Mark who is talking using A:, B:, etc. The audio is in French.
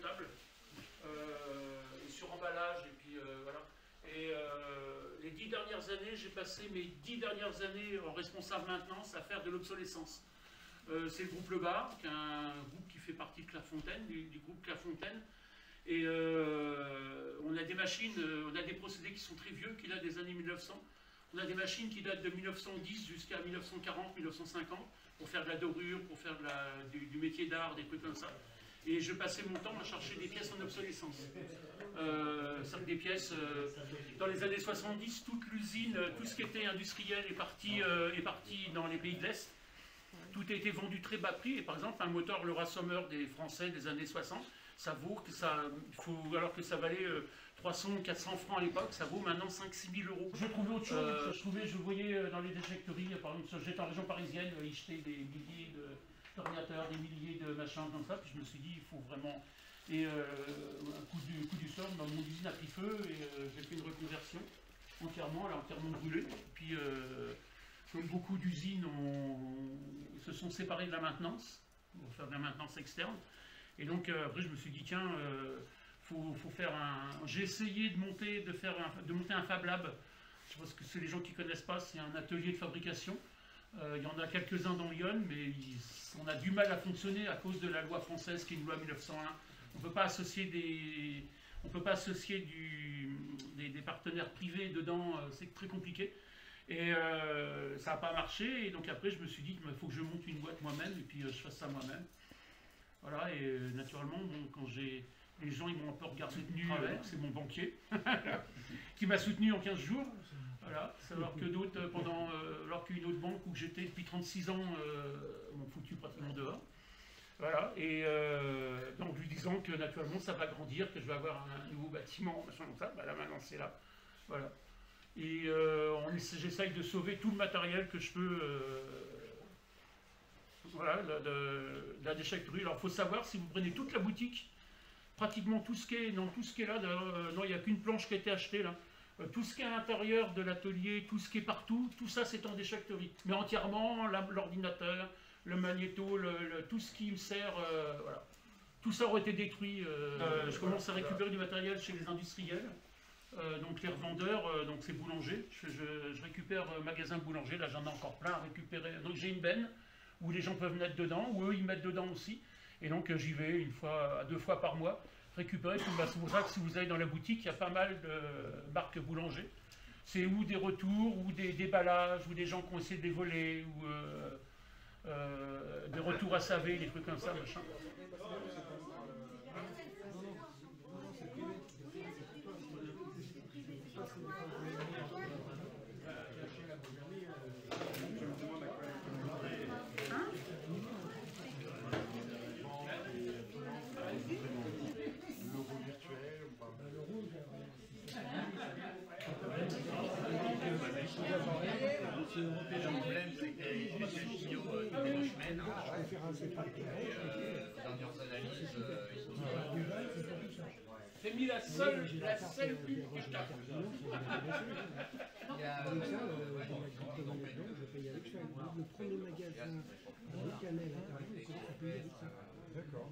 A: table, et sur emballage, et puis voilà. Et les 10 dernières années, j'ai passé mes 10 dernières années en responsable maintenance à faire de l'obsolescence. C'est le groupe Le Bar, qui est un groupe qui fait partie de Clairefontaine, du groupe Clairefontaine. Et on a des machines, on a des procédés qui sont très vieux, qui datent des années 1900. On a des machines qui datent de 1910 jusqu'à 1940, 1950, pour faire de la dorure, pour faire du métier d'art, des trucs comme ça. Et je passais mon temps à chercher des pièces en obsolescence. Des pièces, dans les années 70, toute l'usine, tout ce qui était industriel est parti dans les pays de l'Est. Tout a été vendu très bas prix. Et par exemple, un moteur Laura Sommer des Français des années 60, ça vaut que ça, alors que ça valait 300, 400 francs à l'époque, ça vaut maintenant 5-6 000 euros. Je trouvais autre chose. Je voyais dans les déchetteries, par exemple, j'étais en région parisienne, ils jetaient des milliers d'ordinateurs, des milliers de machins comme ça. Puis je me suis dit, il faut vraiment. Et un coup du sort, mon usine a pris feu et j'ai fait une reconversion entièrement, elle a entièrement brûlé. Puis comme beaucoup d'usines se sont séparées de la maintenance, pour faire de la maintenance externe. Et donc après je me suis dit tiens, faut faire un. J'ai essayé de monter un Fab Lab. Je pense que c'est les gens qui ne connaissent pas, c'est un atelier de fabrication. Il y en a quelques-uns dans Lyon, mais on a du mal à fonctionner à cause de la loi française qui est une loi 1901. On ne peut pas associer des partenaires privés dedans, c'est très compliqué. Et ça n'a pas marché, et donc après je me suis dit qu'il faut que je monte une boîte moi-même, et puis je fasse ça moi-même. Voilà, et naturellement, bon, quand les gens ils m'ont un peu regardé de nu, c'est mon banquier, qui m'a soutenu en 15 jours. Voilà, alors que d'autres, alors qu'une autre banque où j'étais depuis 36 ans, m'ont foutu pratiquement dehors. Voilà, et donc lui disant que naturellement ça va grandir, que je vais avoir un nouveau bâtiment, machin comme ça, bah là maintenant c'est là. Voilà. Et j'essaye de sauver tout le matériel que je peux, voilà, de la déchetterie. Alors il faut savoir, si vous prenez toute la boutique, pratiquement tout ce qui est là, non il n'y a qu'une planche qui a été achetée là. Tout ce qui est à l'intérieur de l'atelier, tout ce qui est partout, tout ça c'est en déchetterie. Mais entièrement, l'ordinateur, le magnéto, tout ce qui me sert, voilà. Tout ça aurait été détruit. Je commence à récupérer du matériel chez les industriels. Donc les revendeurs, donc c'est boulanger, je récupère magasin boulanger, là j'en ai encore plein à récupérer. Donc j'ai une benne où les gens peuvent mettre dedans, ou eux ils mettent dedans aussi. Et donc j'y vais 1 fois à 2 fois par mois, récupérer. Puis c'est pour ça que si vous allez dans la boutique, il y a pas mal de marques boulanger. C'est ou des retours, ou des déballages, ou des gens qui ont essayé de les voler, ou des retours à saver, des trucs comme ça, machin.
B: L'euro virtuel, on parle de l'euro.
C: Le problème, c'est que j'ai fait le JO toutes les 2 semaines. Dernières analyses, ils sont
A: C'est mis la seule pub que je tape.
D: Il y a comme ça, je paye avec ça. Le premier magasin de Canel à Paris, on paye avec ça.
B: D'accord.